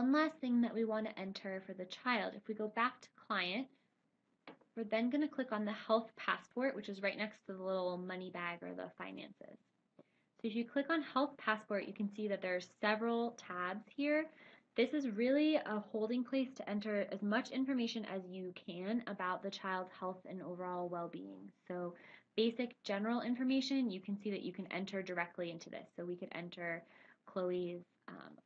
One last thing that we want to enter for the child, if we go back to client, we're then going to click on the health passport, which is right next to the little money bag or the finances. So if you click on health passport, you can see that there's several tabs here. This is really a holding place to enter as much information as you can about the child's health and overall well-being. So basic general information, you can see that you can enter directly into this. So we could enter Chloe's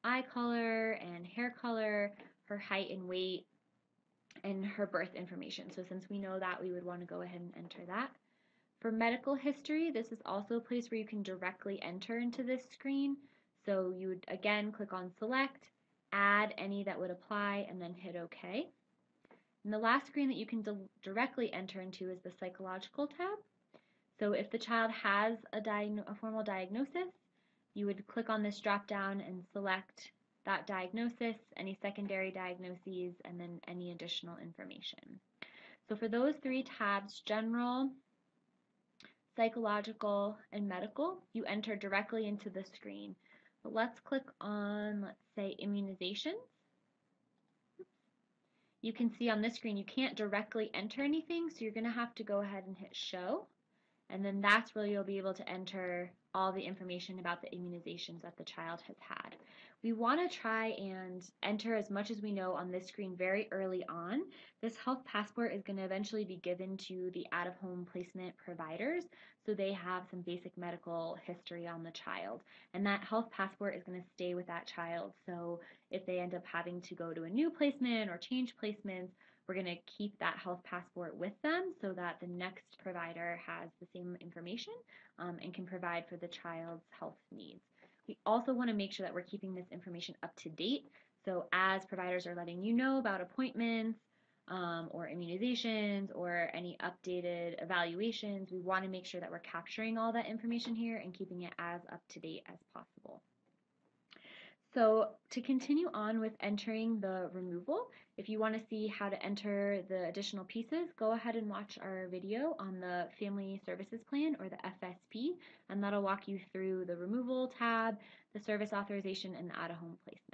eye color and hair color, her height and weight, and her birth information. So since we know that, we would want to go ahead and enter that. For medical history, this is also a place where you can directly enter into this screen. So you would again click on select, add any that would apply, and then hit OK. And the last screen that you can directly enter into is the psychological tab. So if the child has a formal diagnosis, you would click on this drop down and select that diagnosis, any secondary diagnoses, and then any additional information. So for those three tabs, general, psychological, and medical, you enter directly into the screen. But let's click on, let's say, immunizations. You can see on this screen you can't directly enter anything, so you're going to have to go ahead and hit show. And then that's where you'll be able to enter all the information about the immunizations that the child has had. We want to try and enter as much as we know on this screen very early on. This health passport is going to eventually be given to the out-of-home placement providers, so they have some basic medical history on the child. And that health passport is going to stay with that child, so if they end up having to go to a new placement or change placements, we're going to keep that health passport with them so that the next provider has the same information and can provide for the child's health needs. We also want to make sure that we're keeping this information up to date. So as providers are letting you know about appointments or immunizations or any updated evaluations, we want to make sure that we're capturing all that information here and keeping it as up to date as possible. So to continue on with entering the removal, if you want to see how to enter the additional pieces, go ahead and watch our video on the Family Services Plan or the FSP, and that'll walk you through the removal tab, the service authorization, and the out-of-home placement.